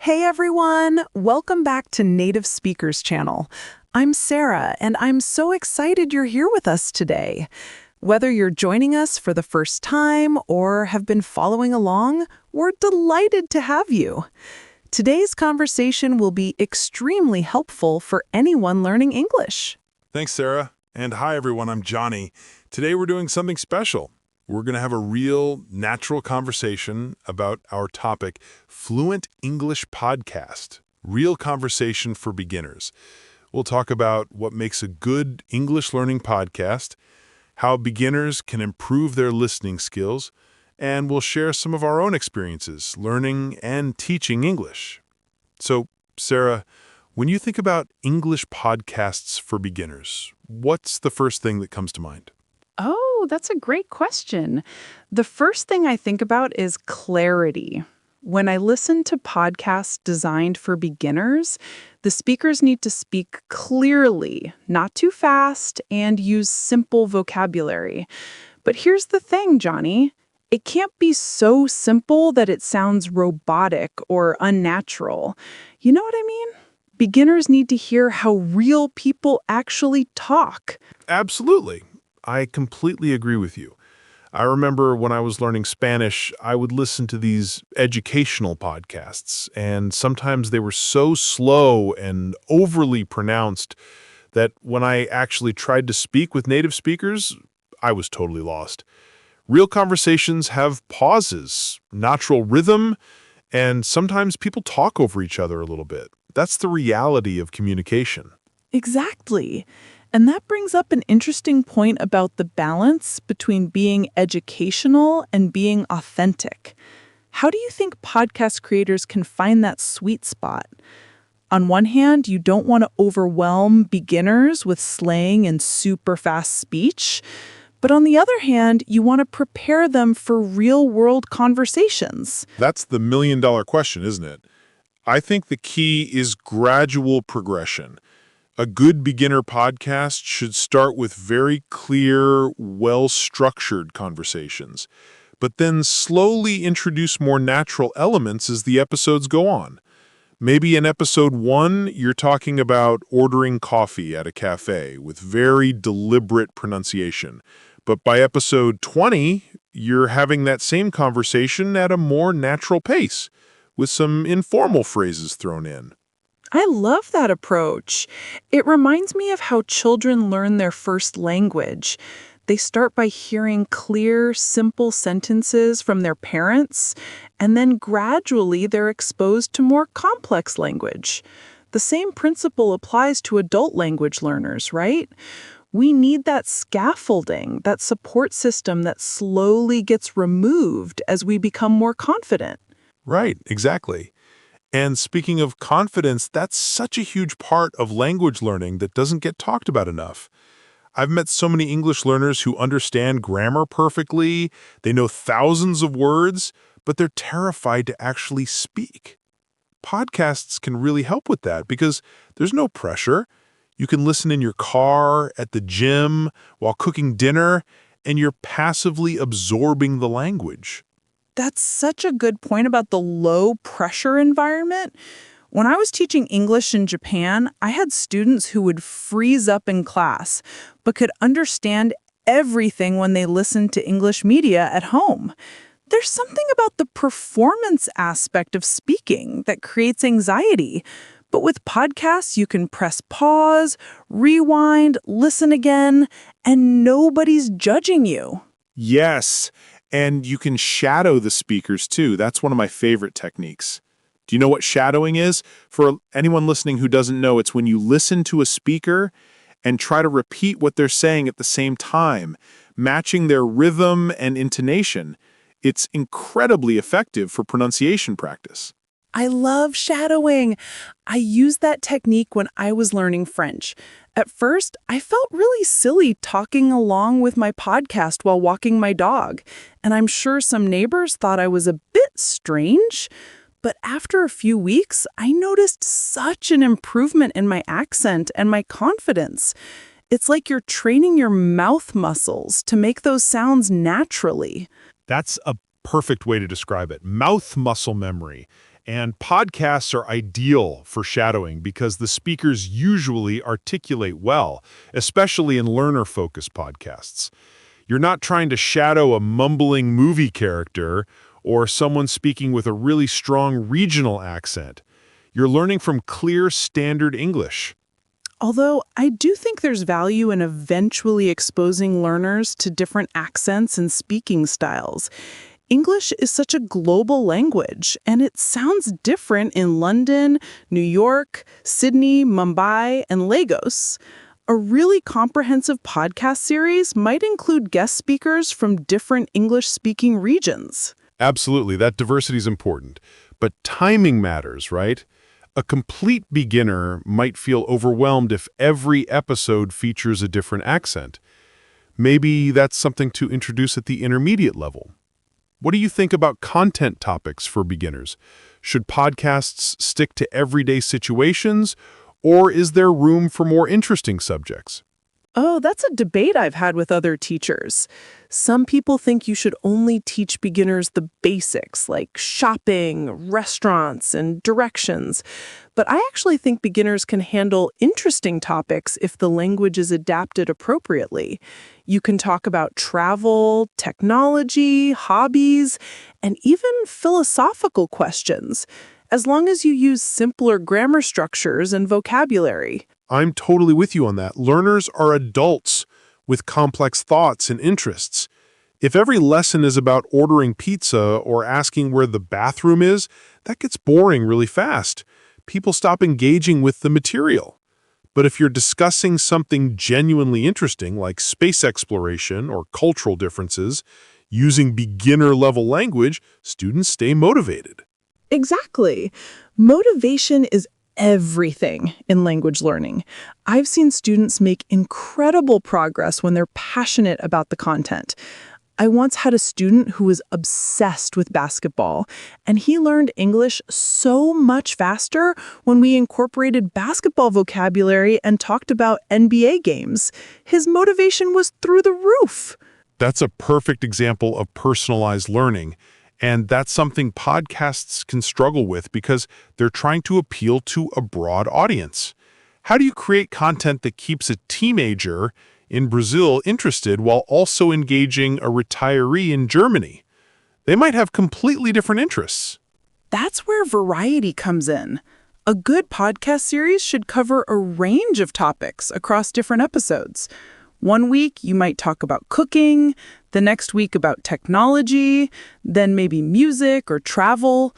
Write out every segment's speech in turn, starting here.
Hey everyone! Welcome back to Native Speakers Channel. I'm Sarah, and I'm so excited you're here with us today. Whether you're joining us for the first time or have been following along, we're delighted to have you. Today's conversation will be extremely helpful for anyone learning English. Thanks, Sarah. And hi, everyone. I'm Johnny. Today we're doing something special. We're going to have a real, natural conversation about our topic, Fluent English Podcast, real conversation for beginners. We'll talk about what makes a good English learning podcast, how beginners can improve their listening skills, and we'll share some of our own experiences learning and teaching English. So, Sarah, when you think about English podcasts for beginners, what's the first thing that comes to mind? Oh, that's a great question. The first thing I think about is clarity. When I listen to podcasts designed for beginners, the speakers need to speak clearly, not too fast, and use simple vocabulary. But here's the thing, Johnny. It can't be so simple that it sounds robotic or unnatural. You know what I mean? Beginners need to hear how real people actually talk. Absolutely. I completely agree with you. I remember when I was learning Spanish, I would listen to these educational podcasts, and sometimes they were so slow and overly pronounced that when I actually tried to speak with native speakers, I was totally lost. Real conversations have pauses, natural rhythm, and sometimes people talk over each other a little bit. That's the reality of communication. Exactly. And that brings up an interesting point about the balance between being educational and being authentic. How do you think podcast creators can find that sweet spot? On one hand, you don't want to overwhelm beginners with slang and super fast speech. But on the other hand, you want to prepare them for real-world conversations. That's the million-dollar question, isn't it? I think the key is gradual progression. A good beginner podcast should start with very clear, well-structured conversations, but then slowly introduce more natural elements as the episodes go on. Maybe in episode 1, you're talking about ordering coffee at a cafe with very deliberate pronunciation. But by episode 20, you're having that same conversation at a more natural pace, with some informal phrases thrown in. I love that approach. It reminds me of how children learn their first language. They start by hearing clear, simple sentences from their parents, and then gradually they're exposed to more complex language. The same principle applies to adult language learners, right? We need that scaffolding, that support system that slowly gets removed as we become more confident. Right, exactly. And speaking of confidence, that's such a huge part of language learning that doesn't get talked about enough. I've met so many English learners who understand grammar perfectly, they know thousands of words, but they're terrified to actually speak. Podcasts can really help with that because there's no pressure. You can listen in your car, at the gym, while cooking dinner, and you're passively absorbing the language. That's such a good point about the low pressure environment. When I was teaching English in Japan, I had students who would freeze up in class, but could understand everything when they listened to English media at home. There's something about the performance aspect of speaking that creates anxiety. But with podcasts, you can press pause, rewind, listen again, and nobody's judging you. Yes, and you can shadow the speakers too. That's one of my favorite techniques. Do you know what shadowing is? For anyone listening who doesn't know, it's when you listen to a speaker and try to repeat what they're saying at the same time, matching their rhythm and intonation. It's incredibly effective for pronunciation practice. I love shadowing. I used that technique when I was learning French. At first, I felt really silly talking along with my podcast while walking my dog, and I'm sure some neighbors thought I was a bit strange. But after a few weeks, I noticed such an improvement in my accent and my confidence. It's like you're training your mouth muscles to make those sounds naturally. That's a perfect way to describe it. Mouth muscle memory. And podcasts are ideal for shadowing because the speakers usually articulate well, especially in learner-focused podcasts. You're not trying to shadow a mumbling movie character or someone speaking with a really strong regional accent. You're learning from clear standard English. Although I do think there's value in eventually exposing learners to different accents and speaking styles. English is such a global language, and it sounds different in London, New York, Sydney, Mumbai, and Lagos. A really comprehensive podcast series might include guest speakers from different English-speaking regions. Absolutely, that diversity is important. But timing matters, right? A complete beginner might feel overwhelmed if every episode features a different accent. Maybe that's something to introduce at the intermediate level. What do you think about content topics for beginners? Should podcasts stick to everyday situations, or is there room for more interesting subjects? Oh, that's a debate I've had with other teachers. Some people think you should only teach beginners the basics like shopping, restaurants, and directions. But I actually think beginners can handle interesting topics if the language is adapted appropriately. You can talk about travel, technology, hobbies, and even philosophical questions, as long as you use simpler grammar structures and vocabulary. I'm totally with you on that. Learners are adults with complex thoughts and interests. If every lesson is about ordering pizza or asking where the bathroom is, that gets boring really fast. People stop engaging with the material. But if you're discussing something genuinely interesting, like space exploration or cultural differences, using beginner-level language, students stay motivated. Exactly. Motivation is everything in language learning. I've seen students make incredible progress when they're passionate about the content. I once had a student who was obsessed with basketball, and he learned English so much faster when we incorporated basketball vocabulary and talked about NBA games. His motivation was through the roof. That's a perfect example of personalized learning. And that's something podcasts can struggle with because they're trying to appeal to a broad audience. How do you create content that keeps a teenager in Brazil interested while also engaging a retiree in Germany? They might have completely different interests. That's where variety comes in. A good podcast series should cover a range of topics across different episodes. One week, you might talk about cooking, the next week about technology, then maybe music or travel.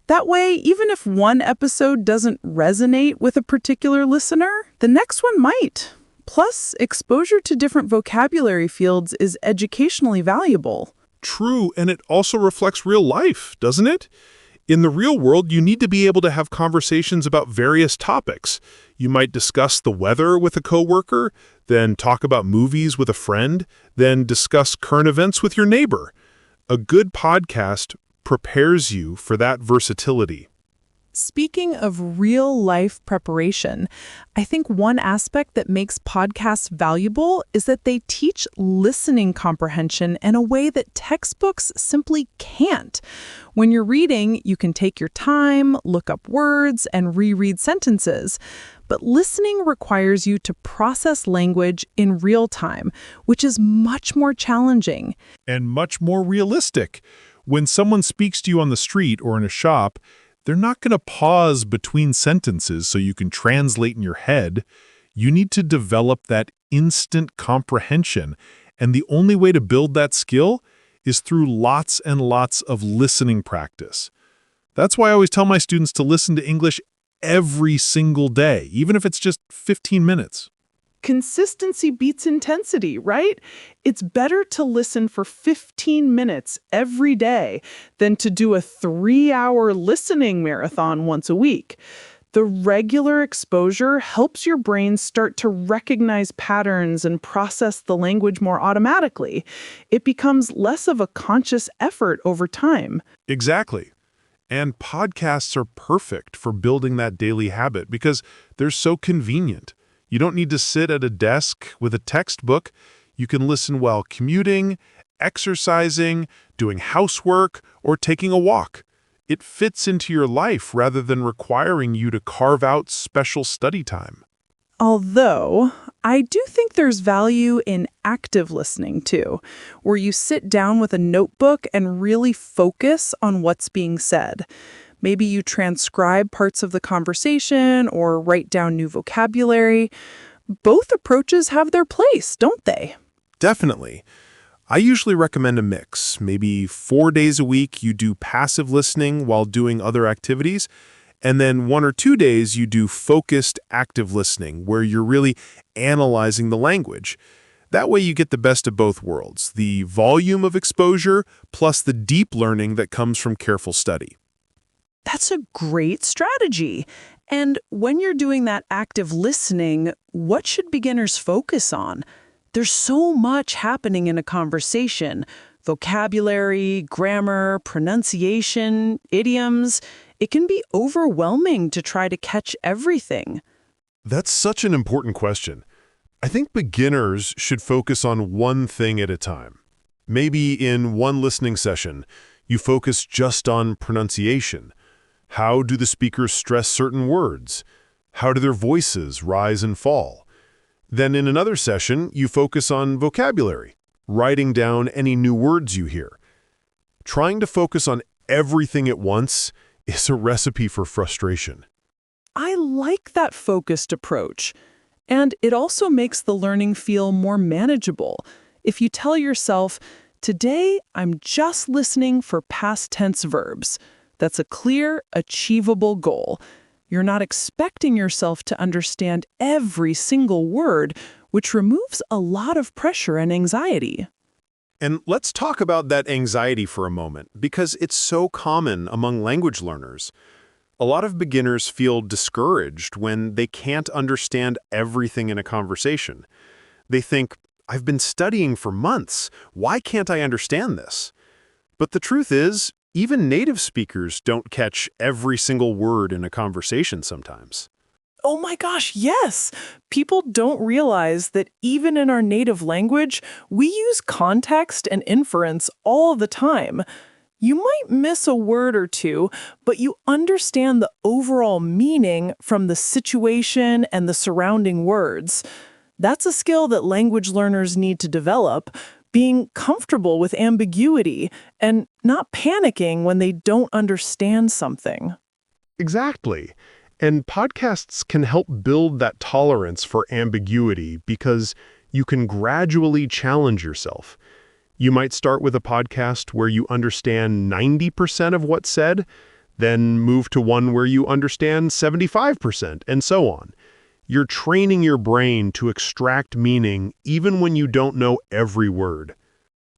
That way, even if one episode doesn't resonate with a particular listener, the next one might. Plus, exposure to different vocabulary fields is educationally valuable. True, and it also reflects real life, doesn't it? In the real world, you need to be able to have conversations about various topics. You might discuss the weather with a coworker, then talk about movies with a friend, then discuss current events with your neighbor. A good podcast prepares you for that versatility. Speaking of real-life preparation, I think one aspect that makes podcasts valuable is that they teach listening comprehension in a way that textbooks simply can't. When you're reading, you can take your time, look up words, and reread sentences. But listening requires you to process language in real time, which is much more challenging. And much more realistic. When someone speaks to you on the street or in a shop, they're not going to pause between sentences so you can translate in your head. You need to develop that instant comprehension, and the only way to build that skill is through lots and lots of listening practice. That's why I always tell my students to listen to English every single day, even if it's just 15 minutes. Consistency beats intensity, right? It's better to listen for 15 minutes every day than to do a 3-hour listening marathon once a week. The regular exposure helps your brain start to recognize patterns and process the language more automatically. It becomes less of a conscious effort over time. Exactly. And podcasts are perfect for building that daily habit because they're so convenient. You don't need to sit at a desk with a textbook. You can listen while commuting, exercising, doing housework, or taking a walk. it fits into your life rather than requiring you to carve out special study time. Although, I do think there's value in active listening too, where you sit down with a notebook and really focus on what's being said. Maybe you transcribe parts of the conversation or write down new vocabulary. Both approaches have their place, don't they? Definitely. I usually recommend a mix. Maybe 4 days a week you do passive listening while doing other activities, and then 1 or 2 days you do focused active listening where you're really analyzing the language. That way you get the best of both worlds, the volume of exposure plus the deep learning that comes from careful study. That's a great strategy. And when you're doing that active listening, what should beginners focus on? There's so much happening in a conversation: vocabulary, grammar, pronunciation, idioms. It can be overwhelming to try to catch everything. That's such an important question. I think beginners should focus on one thing at a time. Maybe in one listening session, you focus just on pronunciation. How do the speakers stress certain words? How do their voices rise and fall? Then in another session, you focus on vocabulary, writing down any new words you hear. Trying to focus on everything at once is a recipe for frustration. I like that focused approach. And it also makes the learning feel more manageable. If you tell yourself, today I'm just listening for past tense verbs, that's a clear, achievable goal. You're not expecting yourself to understand every single word, which removes a lot of pressure and anxiety. And let's talk about that anxiety for a moment, because it's so common among language learners. A lot of beginners feel discouraged when they can't understand everything in a conversation. They think, I've been studying for months. Why can't I understand this? But the truth is, even native speakers don't catch every single word in a conversation sometimes. Oh my gosh, yes! People don't realize that even in our native language, we use context and inference all the time. You might miss a word or two, but you understand the overall meaning from the situation and the surrounding words. That's a skill that language learners need to develop, being comfortable with ambiguity and not panicking when they don't understand something. Exactly. And podcasts can help build that tolerance for ambiguity because you can gradually challenge yourself. You might start with a podcast where you understand 90% of what's said, then move to one where you understand 75%, and so on. You're training your brain to extract meaning even when you don't know every word.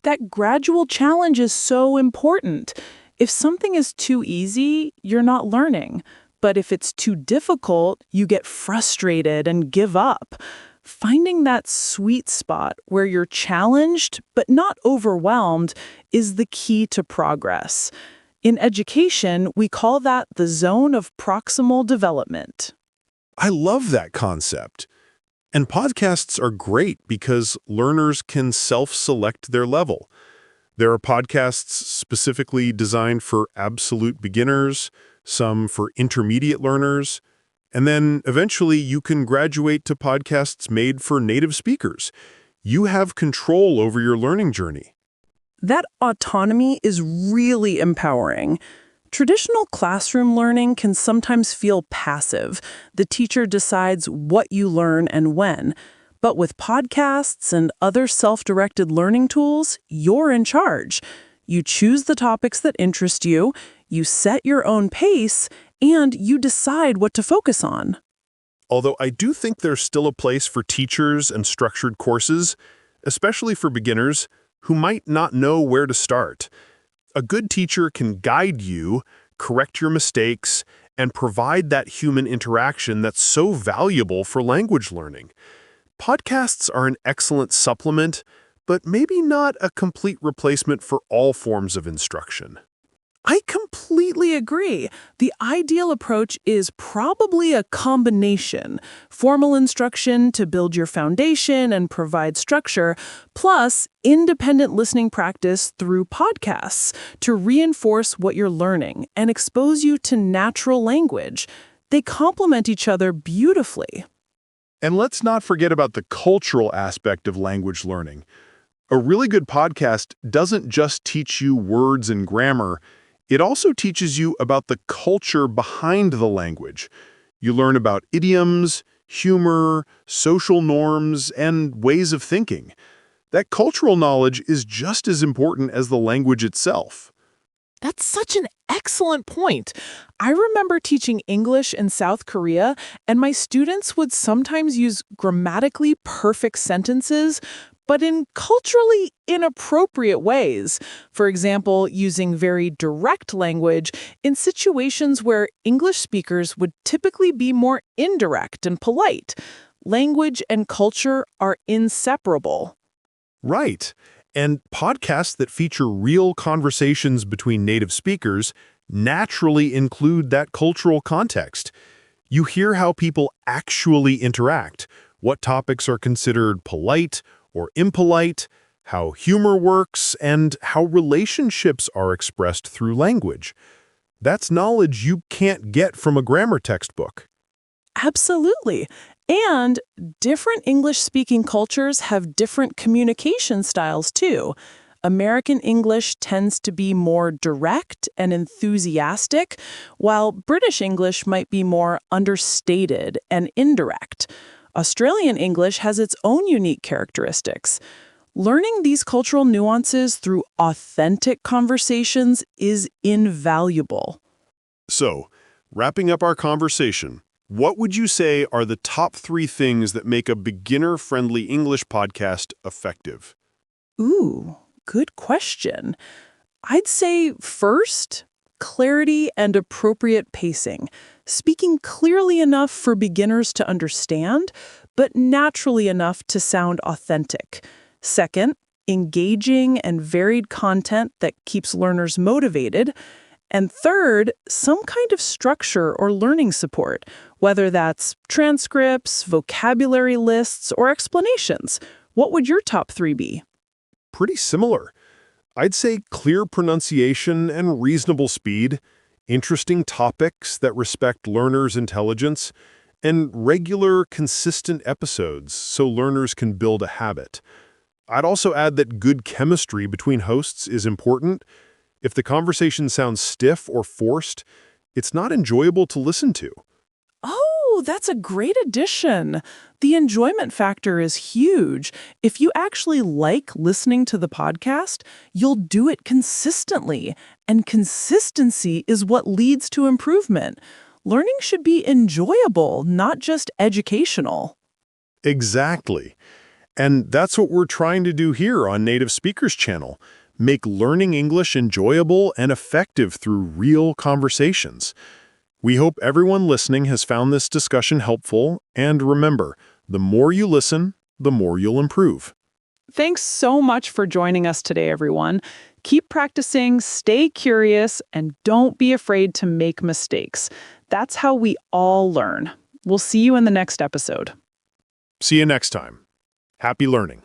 That gradual challenge is so important. If something is too easy, you're not learning. But if it's too difficult, you get frustrated and give up. Finding that sweet spot where you're challenged but not overwhelmed is the key to progress. In education, we call that the zone of proximal development. I love that concept. And podcasts are great because learners can self-select their level. There are podcasts specifically designed for absolute beginners, some for intermediate learners, and then eventually you can graduate to podcasts made for native speakers. You have control over your learning journey. That autonomy is really empowering. Traditional classroom learning can sometimes feel passive. The teacher decides what you learn and when. But with podcasts and other self-directed learning tools, you're in charge. You choose the topics that interest you, you set your own pace, and you decide what to focus on. Although I do think there's still a place for teachers and structured courses, especially for beginners who might not know where to start. A good teacher can guide you, correct your mistakes, and provide that human interaction that's so valuable for language learning. Podcasts are an excellent supplement, but maybe not a complete replacement for all forms of instruction. I completely agree. The ideal approach is probably a combination: formal instruction to build your foundation and provide structure, plus independent listening practice through podcasts to reinforce what you're learning and expose you to natural language. They complement each other beautifully. And let's not forget about the cultural aspect of language learning. A really good podcast doesn't just teach you words and grammar, it also teaches you about the culture behind the language. You learn about idioms, humor, social norms, and ways of thinking. That cultural knowledge is just as important as the language itself. That's such an excellent point. I remember teaching English in South Korea, and my students would sometimes use grammatically perfect sentences, but in culturally inappropriate ways. For example, using very direct language in situations where English speakers would typically be more indirect and polite. Language and culture are inseparable. Right. And podcasts that feature real conversations between native speakers naturally include that cultural context. You hear how people actually interact, what topics are considered polite or impolite, how humor works, and how relationships are expressed through language. That's knowledge you can't get from a grammar textbook. Absolutely. And different English-speaking cultures have different communication styles too. American English tends to be more direct and enthusiastic, while British English might be more understated and indirect. Australian English has its own unique characteristics. Learning these cultural nuances through authentic conversations is invaluable. So, wrapping up our conversation, what would you say are the top 3 things that make a beginner-friendly English podcast effective? Ooh, good question. I'd say first, clarity and appropriate pacing. Speaking clearly enough for beginners to understand, but naturally enough to sound authentic. Second, engaging and varied content that keeps learners motivated. And third, some kind of structure or learning support, whether that's transcripts, vocabulary lists, or explanations. What would your top 3 be? Pretty similar. I'd say clear pronunciation and reasonable speed, interesting topics that respect learners' intelligence, and regular, consistent episodes so learners can build a habit. I'd also add that good chemistry between hosts is important. If the conversation sounds stiff or forced, it's not enjoyable to listen to. Oh, that's a great addition. The enjoyment factor is huge. If you actually like listening to the podcast, you'll do it consistently. And consistency is what leads to improvement. Learning should be enjoyable, not just educational. Exactly. And that's what we're trying to do here on Native Speakers Channel. Make learning English enjoyable and effective through real conversations. We hope everyone listening has found this discussion helpful, and remember, the more you listen, the more you'll improve. Thanks so much for joining us today, everyone. Keep practicing, stay curious, and don't be afraid to make mistakes. That's how we all learn. We'll see you in the next episode. See you next time. Happy learning.